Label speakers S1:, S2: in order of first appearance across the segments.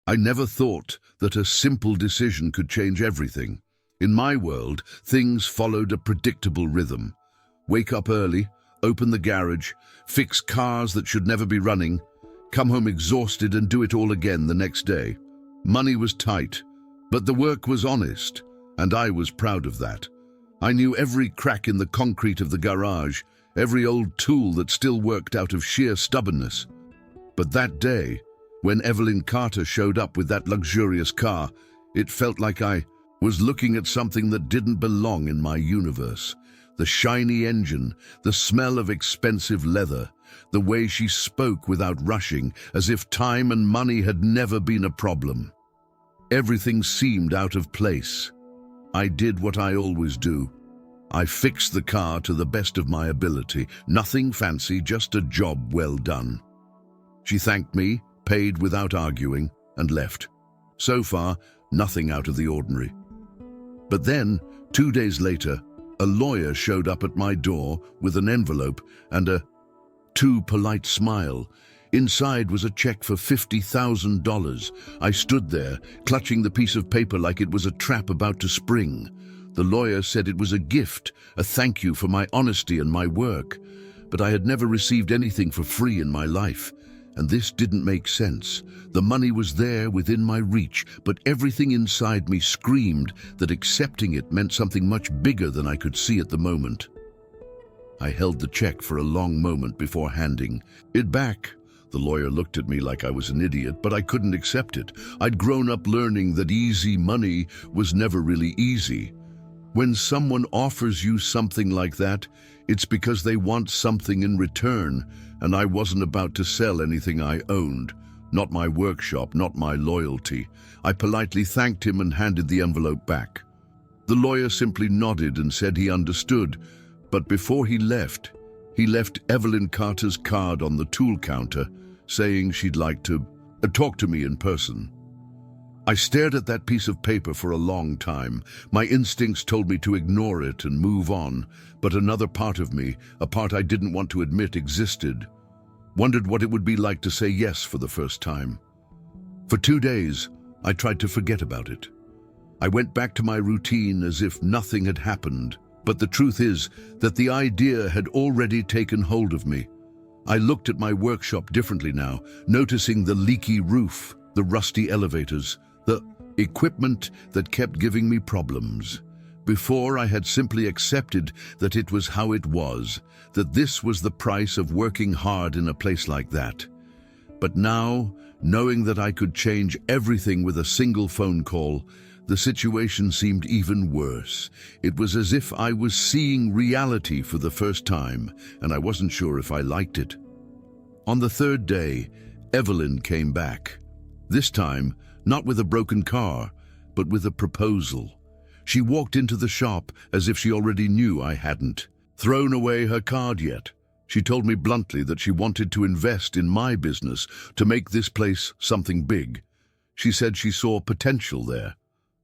S1: I never thought that a simple decision could change everything. In my world, things followed a predictable rhythm. Wake up early, open the garage, fix cars that should never be running, come home exhausted and do it all again the next day. Money was tight, but the work was honest, and I was proud of that. I knew every crack in the concrete of the garage, every old tool that still worked out of sheer stubbornness. But that day, when Evelyn Carter showed up with that luxurious car, it felt like I was looking at something that didn't belong in my universe. The shiny engine, the smell of expensive leather, the way she spoke without rushing, as if time and money had never been a problem. Everything seemed out of place. I did what I always do. I fixed the car to the best of my ability. Nothing fancy, just a job well done. She thanked me, paid without arguing, and left. So far, nothing out of the ordinary. But then, 2 days later, a lawyer showed up at my door with an envelope and a too polite smile. Inside was a check for $50,000. I stood there, clutching the piece of paper like it was a trap about to spring. The lawyer said it was a gift, a thank you for my honesty and my work. But I had never received anything for free in my life, and this didn't make sense. The money was there within my reach, but everything inside me screamed that accepting it meant something much bigger than I could see at the moment. I held the check for a long moment before handing it back. The lawyer looked at me like I was an idiot, but I couldn't accept it. I'd grown up learning that easy money was never really easy. When someone offers you something like that, it's because they want something in return, and I wasn't about to sell anything I owned. Not my workshop, not my loyalty. I politely thanked him and handed the envelope back. The lawyer simply nodded and said he understood, but before he left Evelyn Carter's card on the tool counter, saying she'd like to talk to me in person. I stared at that piece of paper for a long time. My instincts told me to ignore it and move on, but another part of me, a part I didn't want to admit existed, wondered what it would be like to say yes for the first time. For 2 days, I tried to forget about it. I went back to my routine as if nothing had happened, but the truth is that the idea had already taken hold of me. I looked at my workshop differently now, noticing the leaky roof, the rusty elevators, the equipment that kept giving me problems. Before, I had simply accepted that it was how it was, that this was the price of working hard in a place like that. But now, knowing that I could change everything with a single phone call, the situation seemed even worse. It was as if I was seeing reality for the first time, and I wasn't sure if I liked it. On the 3rd day, Evelyn came back. This time, not with a broken car, but with a proposal. She walked into the shop as if she already knew I hadn't thrown away her card yet. She told me bluntly that she wanted to invest in my business to make this place something big. She said she saw potential there,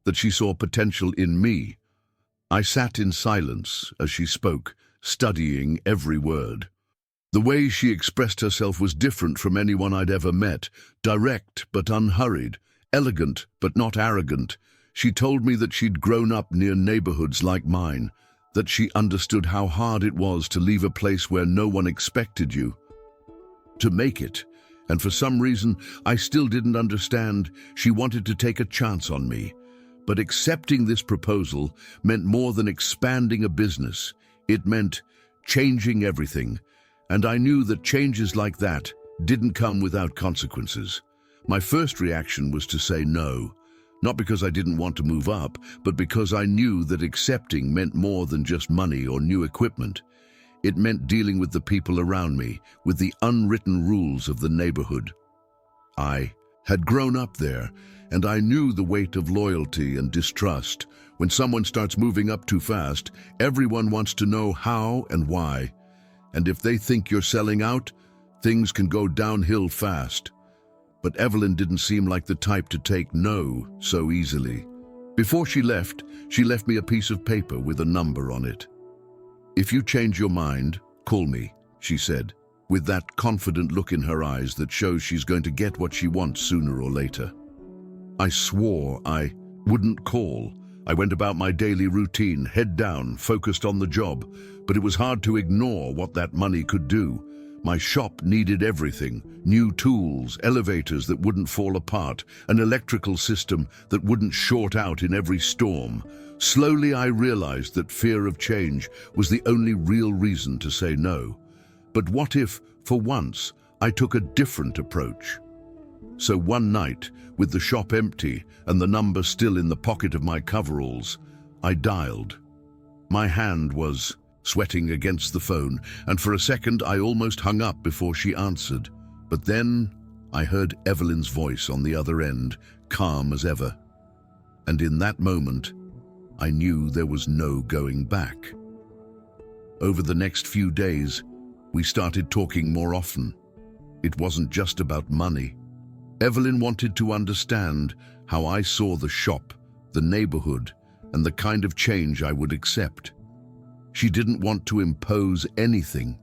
S1: that she saw potential in me. I sat in silence as she spoke, studying every word. The way she expressed herself was different from anyone I'd ever met, direct but unhurried, elegant but not arrogant. She told me that she'd grown up near neighborhoods like mine, that she understood how hard it was to leave a place where no one expected you to make it. And for some reason, I still didn't understand. She wanted to take a chance on me. But accepting this proposal meant more than expanding a business. It meant changing everything. And I knew that changes like that didn't come without consequences. My first reaction was to say no, not because I didn't want to move up, but because I knew that accepting meant more than just money or new equipment. It meant dealing with the people around me, with the unwritten rules of the neighborhood. I had grown up there, and I knew the weight of loyalty and distrust. When someone starts moving up too fast, everyone wants to know how and why. And if they think you're selling out, things can go downhill fast. But Evelyn didn't seem like the type to take no so easily. Before she left me a piece of paper with a number on it. "If you change your mind, call me," she said, with that confident look in her eyes that shows she's going to get what she wants sooner or later. I swore I wouldn't call. I went about my daily routine, head down, focused on the job, but it was hard to ignore what that money could do. My shop needed everything: new tools, elevators that wouldn't fall apart, an electrical system that wouldn't short out in every storm. Slowly I realized that fear of change was the only real reason to say no. But what if, for once, I took a different approach? So one night, with the shop empty and the number still in the pocket of my coveralls, I dialed. My hand was sweating against the phone, and for a second I almost hung up before she answered. But then I heard Evelyn's voice on the other end, calm as ever. And in that moment, I knew there was no going back. Over the next few days, we started talking more often. It wasn't just about money. Evelyn wanted to understand how I saw the shop, the neighborhood, and the kind of change I would accept. She didn't want to impose anything.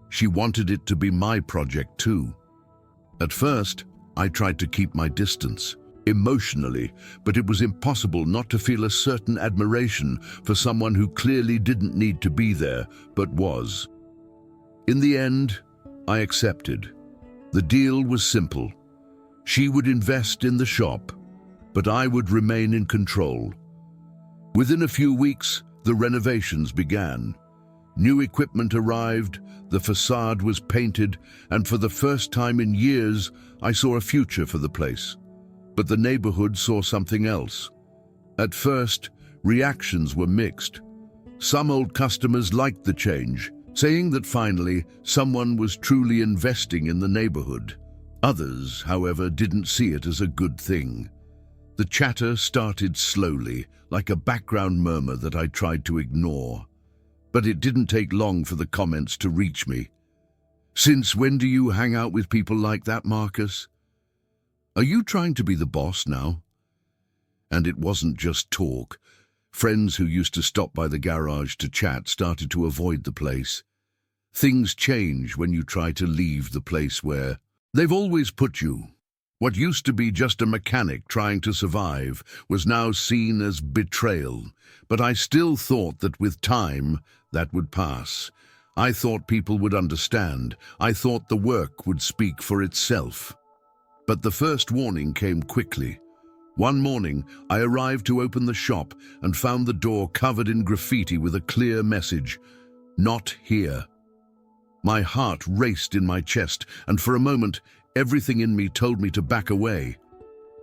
S1: She wanted it to be my project too. At first, I tried to keep my distance, emotionally, but it was impossible not to feel a certain admiration for someone who clearly didn't need to be there, but was. In the end, I accepted. The deal was simple. She would invest in the shop, but I would remain in control. Within a few weeks, the renovations began. New equipment arrived, the facade was painted, and for the first time in years, I saw a future for the place. But the neighborhood saw something else. At first, reactions were mixed. Some old customers liked the change, saying that finally someone was truly investing in the neighborhood. Others, however, didn't see it as a good thing. The chatter started slowly, like a background murmur that I tried to ignore. But it didn't take long for the comments to reach me. "Since when do you hang out with people like that, Marcus? Are you trying to be the boss now?" And it wasn't just talk. Friends who used to stop by the garage to chat started to avoid the place. Things change when you try to leave the place where they've always put you. What used to be just a mechanic trying to survive was now seen as betrayal. But I still thought that with time, that would pass. I thought people would understand. I thought the work would speak for itself. But the first warning came quickly. One morning, I arrived to open the shop and found the door covered in graffiti with a clear message: "Not here." My heart raced in my chest, and for a moment, everything in me told me to back away.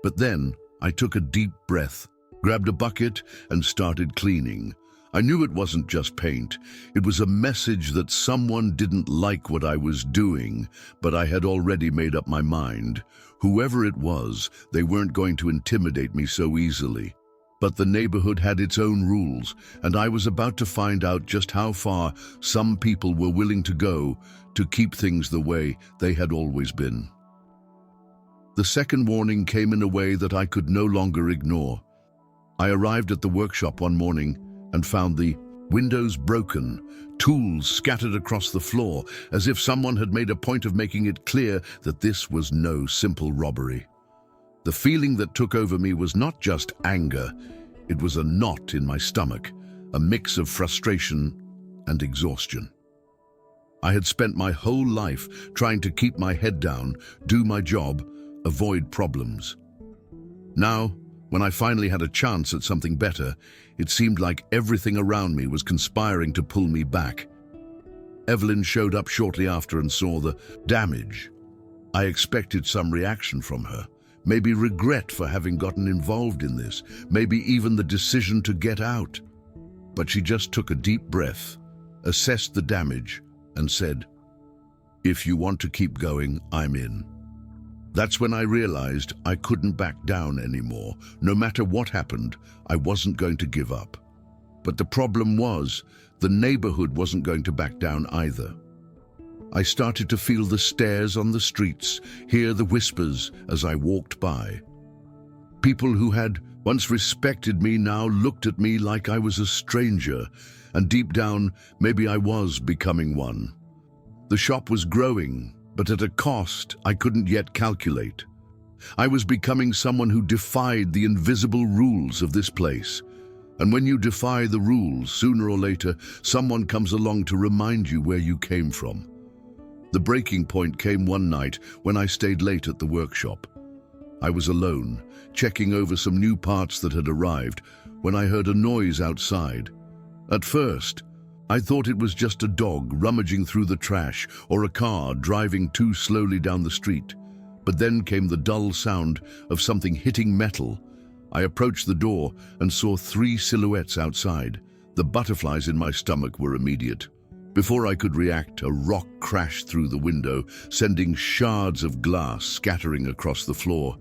S1: But then I took a deep breath, grabbed a bucket, and started cleaning. I knew it wasn't just paint. It was a message that someone didn't like what I was doing, but I had already made up my mind. Whoever it was, they weren't going to intimidate me so easily. But the neighborhood had its own rules, and I was about to find out just how far some people were willing to go to keep things the way they had always been. The second warning came in a way that I could no longer ignore. I arrived at the workshop one morning and found the windows broken, tools scattered across the floor, as if someone had made a point of making it clear that this was no simple robbery. The feeling that took over me was not just anger, it was a knot in my stomach, a mix of frustration and exhaustion. I had spent my whole life trying to keep my head down, do my job, avoid problems. Now, when I finally had a chance at something better, it seemed like everything around me was conspiring to pull me back. Evelyn showed up shortly after and saw the damage. I expected some reaction from her. Maybe regret for having gotten involved in this, maybe even the decision to get out. But she just took a deep breath, assessed the damage, and said, "If you want to keep going, I'm in." That's when I realized I couldn't back down anymore. No matter what happened, I wasn't going to give up. But the problem was, the neighborhood wasn't going to back down either. I started to feel the stares on the streets, hear the whispers as I walked by. People who had once respected me now looked at me like I was a stranger, and deep down, maybe I was becoming one. The shop was growing, but at a cost I couldn't yet calculate. I was becoming someone who defied the invisible rules of this place. And when you defy the rules, sooner or later, someone comes along to remind you where you came from. The breaking point came one night when I stayed late at the workshop. I was alone, checking over some new parts that had arrived, when I heard a noise outside. At first, I thought it was just a dog rummaging through the trash or a car driving too slowly down the street. But then came the dull sound of something hitting metal. I approached the door and saw 3 silhouettes outside. The butterflies in my stomach were immediate. Before I could react, a rock crashed through the window, sending shards of glass scattering across the floor.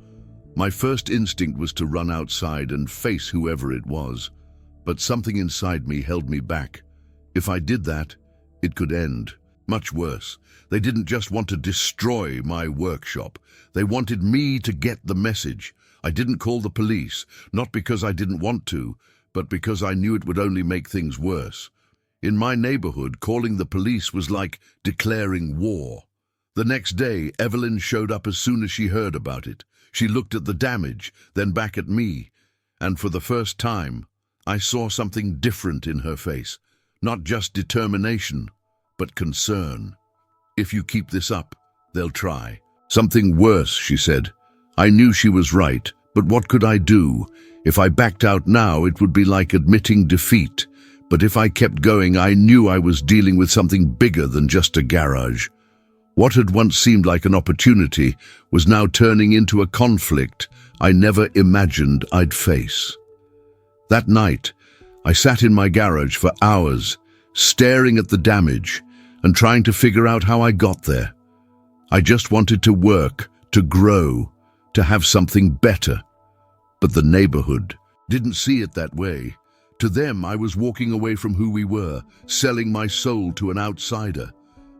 S1: My first instinct was to run outside and face whoever it was, but something inside me held me back. If I did that, it could end. Much worse. They didn't just want to destroy my workshop. They wanted me to get the message. I didn't call the police, not because I didn't want to, but because I knew it would only make things worse. In my neighborhood, calling the police was like declaring war. The next day, Evelyn showed up as soon as she heard about it. She looked at the damage, then back at me, and for the first time, I saw something different in her face. Not just determination, but concern. If you keep this up, they'll try. Something worse, she said. I knew she was right, but what could I do? If I backed out now, it would be like admitting defeat. But if I kept going, I knew I was dealing with something bigger than just a garage. What had once seemed like an opportunity was now turning into a conflict I never imagined I'd face. That night, I sat in my garage for hours, staring at the damage and trying to figure out how I got there. I just wanted to work, to grow, to have something better. But the neighborhood didn't see it that way. To them, I was walking away from who we were, selling my soul to an outsider.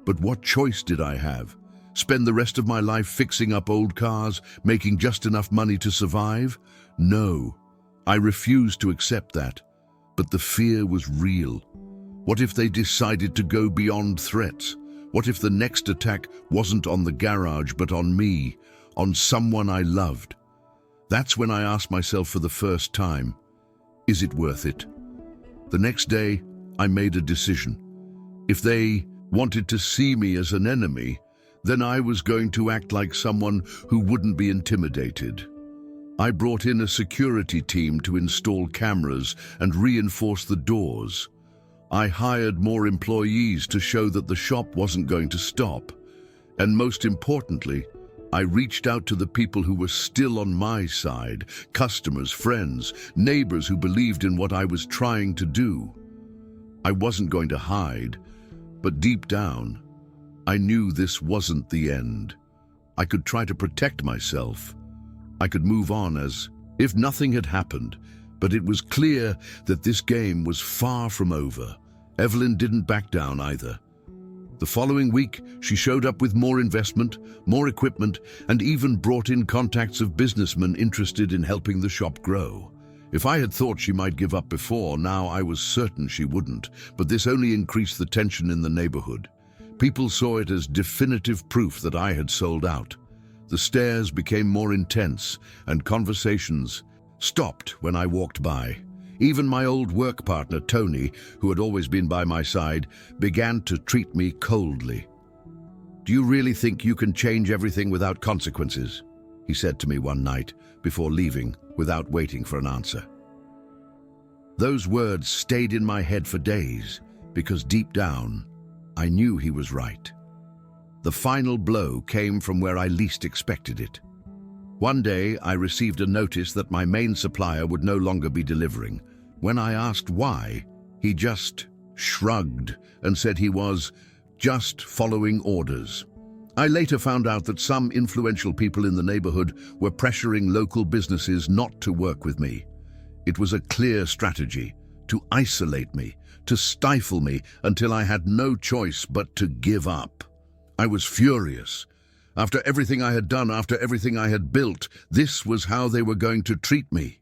S1: But what choice did I have? Spend the rest of my life fixing up old cars, making just enough money to survive? No, I refused to accept that. But the fear was real. What if they decided to go beyond threats? What if the next attack wasn't on the garage, but on me, on someone I loved? That's when I asked myself for the first time, is it worth it? The next day, I made a decision. If they wanted to see me as an enemy, then I was going to act like someone who wouldn't be intimidated. I brought in a security team to install cameras and reinforce the doors. I hired more employees to show that the shop wasn't going to stop. And most importantly, I reached out to the people who were still on my side, customers, friends, neighbors who believed in what I was trying to do. I wasn't going to hide, but deep down, I knew this wasn't the end. I could try to protect myself. I could move on as if nothing had happened, but it was clear that this game was far from over. Evelyn didn't back down either. The following week, she showed up with more investment, more equipment, and even brought in contacts of businessmen interested in helping the shop grow. If I had thought she might give up before, now I was certain she wouldn't, but this only increased the tension in the neighborhood. People saw it as definitive proof that I had sold out. The stares became more intense, and conversations stopped when I walked by. Even my old work partner, Tony, who had always been by my side, began to treat me coldly. "Do you really think you can change everything without consequences?" he said to me one night before leaving without waiting for an answer. Those words stayed in my head for days because deep down, I knew he was right. The final blow came from where I least expected it. One day, I received a notice that my main supplier would no longer be delivering. When I asked why, he just shrugged and said he was just following orders. I later found out that some influential people in the neighborhood were pressuring local businesses not to work with me. It was a clear strategy to isolate me, to stifle me until I had no choice but to give up. I was furious. After everything I had done, after everything I had built, this was how they were going to treat me.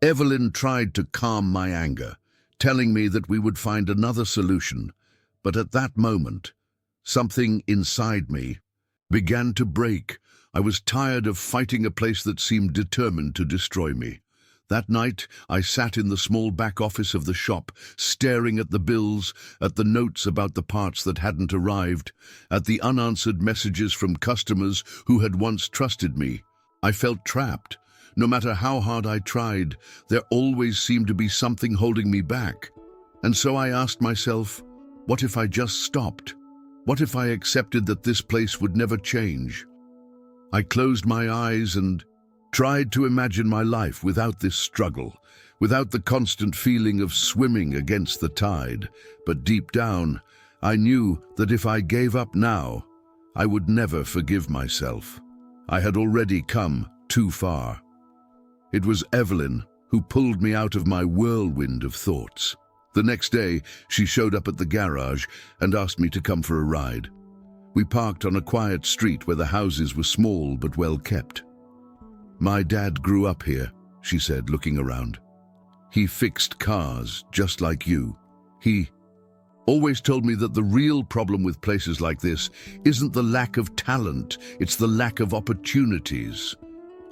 S1: Evelyn tried to calm my anger, telling me that we would find another solution, but at that moment, something inside me began to break. I was tired of fighting a place that seemed determined to destroy me. That night, I sat in the small back office of the shop, staring at the bills, at the notes about the parts that hadn't arrived, at the unanswered messages from customers who had once trusted me. I felt trapped. No matter how hard I tried, there always seemed to be something holding me back. And so I asked myself, what if I just stopped? What if I accepted that this place would never change? I closed my eyes and tried to imagine my life without this struggle, without the constant feeling of swimming against the tide. But deep down, I knew that if I gave up now, I would never forgive myself. I had already come too far. It was Evelyn who pulled me out of my whirlwind of thoughts. The next day, she showed up at the garage and asked me to come for a ride. We parked on a quiet street where the houses were small but well kept. "My dad grew up here," she said, looking around. "He fixed cars just like you. He always told me that the real problem with places like this isn't the lack of talent, it's the lack of opportunities."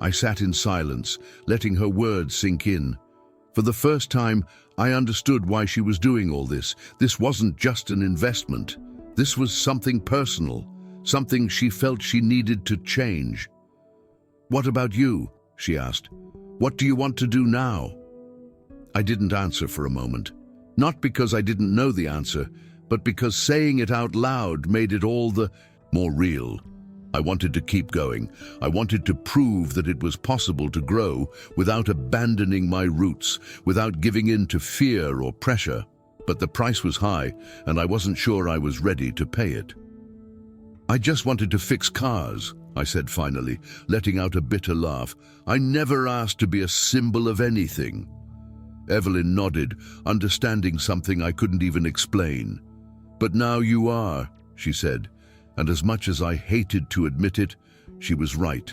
S1: I sat in silence, letting her words sink in. For the first time, I understood why she was doing all this. This wasn't just an investment. This was something personal, something she felt she needed to change. "What about you?" she asked. "What do you want to do now?" I didn't answer for a moment. Not because I didn't know the answer, but because saying it out loud made it all the more real. I wanted to keep going. I wanted to prove that it was possible to grow without abandoning my roots, without giving in to fear or pressure. But the price was high, and I wasn't sure I was ready to pay it. "I just wanted to fix cars," I said finally, letting out a bitter laugh. "I never asked to be a symbol of anything." Evelyn nodded, understanding something I couldn't even explain. "But now you are," she said, and as much as I hated to admit it, she was right.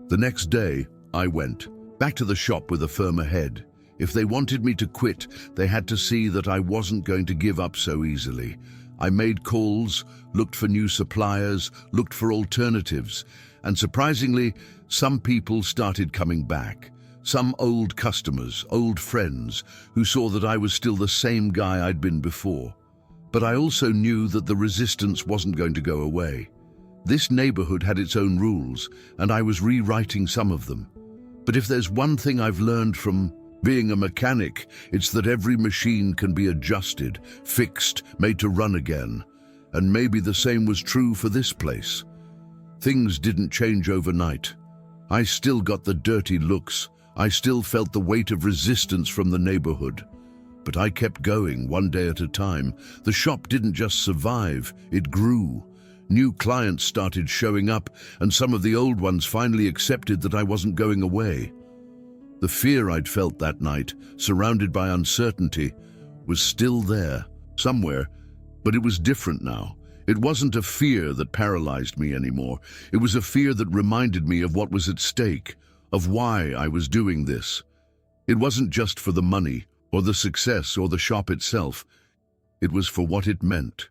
S1: The next day, I went back to the shop with a firmer head. If they wanted me to quit, they had to see that I wasn't going to give up so easily. I made calls, looked for new suppliers, looked for alternatives, and surprisingly, some people started coming back. Some old customers, old friends, who saw that I was still the same guy I'd been before. But I also knew that the resistance wasn't going to go away. This neighborhood had its own rules, and I was rewriting some of them. But if there's one thing I've learned from being a mechanic, it's that every machine can be adjusted, fixed, made to run again. And maybe the same was true for this place. Things didn't change overnight. I still got the dirty looks. I still felt the weight of resistance from the neighborhood. But I kept going, one day at a time. The shop didn't just survive, it grew. New clients started showing up, and some of the old ones finally accepted that I wasn't going away. The fear I'd felt that night, surrounded by uncertainty, was still there, somewhere, but it was different now. It wasn't a fear that paralyzed me anymore. It was a fear that reminded me of what was at stake, of why I was doing this. It wasn't just for the money, or the success, or the shop itself. It was for what it meant,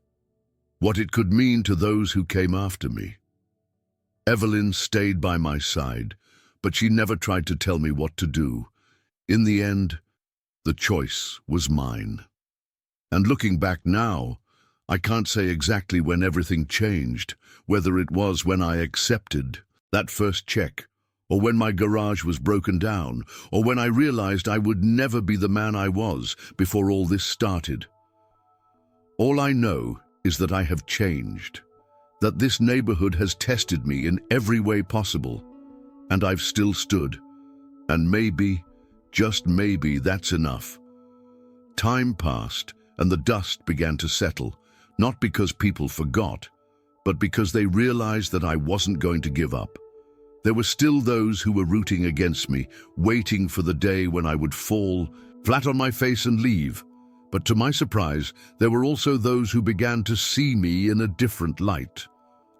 S1: what it could mean to those who came after me. Evelyn stayed by my side, but she never tried to tell me what to do. In the end, the choice was mine. And looking back now, I can't say exactly when everything changed, whether it was when I accepted that first check, or when my garage was broken down, or when I realized I would never be the man I was before all this started. All I know is that I have changed, that this neighborhood has tested me in every way possible, and I've still stood. And maybe, just maybe, that's enough. Time passed, and the dust began to settle, not because people forgot, but because they realized that I wasn't going to give up. There were still those who were rooting against me, waiting for the day when I would fall flat on my face and leave. But to my surprise, there were also those who began to see me in a different light.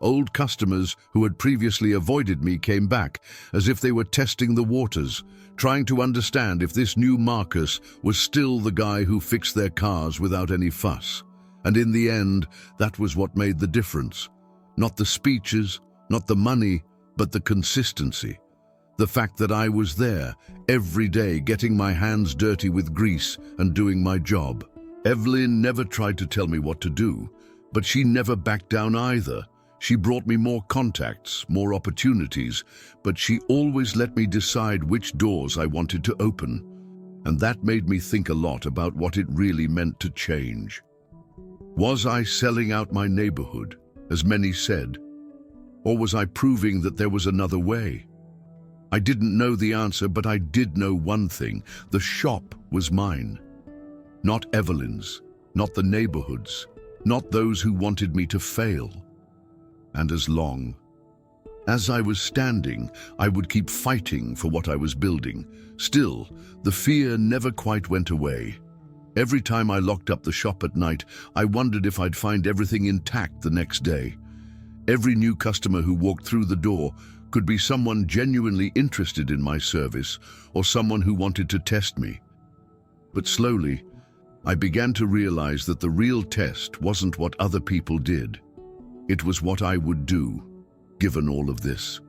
S1: Old customers who had previously avoided me came back, as if they were testing the waters, trying to understand if this new Marcus was still the guy who fixed their cars without any fuss. And in the end, that was what made the difference. Not the speeches, not the money, but the consistency. The fact that I was there every day getting my hands dirty with grease and doing my job. Evelyn never tried to tell me what to do, but she never backed down either. She brought me more contacts, more opportunities, but she always let me decide which doors I wanted to open. And that made me think a lot about what it really meant to change. Was I selling out my neighborhood, as many said? Or was I proving that there was another way? I didn't know the answer, but I did know one thing. The shop was mine. Not Evelyn's, not the neighborhood's, not those who wanted me to fail. And as long as I was standing, I would keep fighting for what I was building. Still, the fear never quite went away. Every time I locked up the shop at night, I wondered if I'd find everything intact the next day. Every new customer who walked through the door could be someone genuinely interested in my service or someone who wanted to test me. But slowly, I began to realize that the real test wasn't what other people did. It was what I would do, given all of this.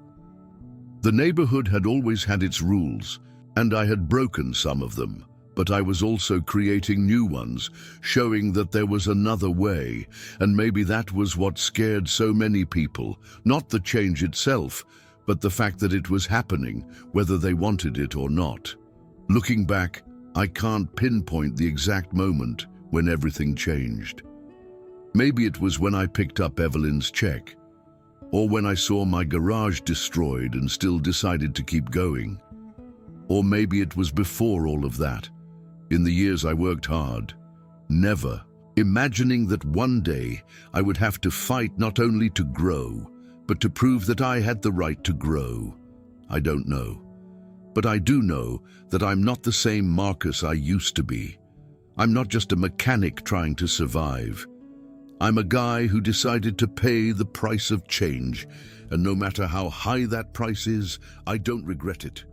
S1: The neighborhood had always had its rules, and I had broken some of them, but I was also creating new ones, showing that there was another way, and maybe that was what scared so many people, not the change itself, but the fact that it was happening, whether they wanted it or not. Looking back, I can't pinpoint the exact moment when everything changed. Maybe it was when I picked up Evelyn's check, or when I saw my garage destroyed and still decided to keep going. Or maybe it was before all of that, in the years I worked hard, never imagining that one day I would have to fight not only to grow, but to prove that I had the right to grow. I don't know. But I do know that I'm not the same Marcus I used to be. I'm not just a mechanic trying to survive. I'm a guy who decided to pay the price of change, and no matter how high that price is, I don't regret it.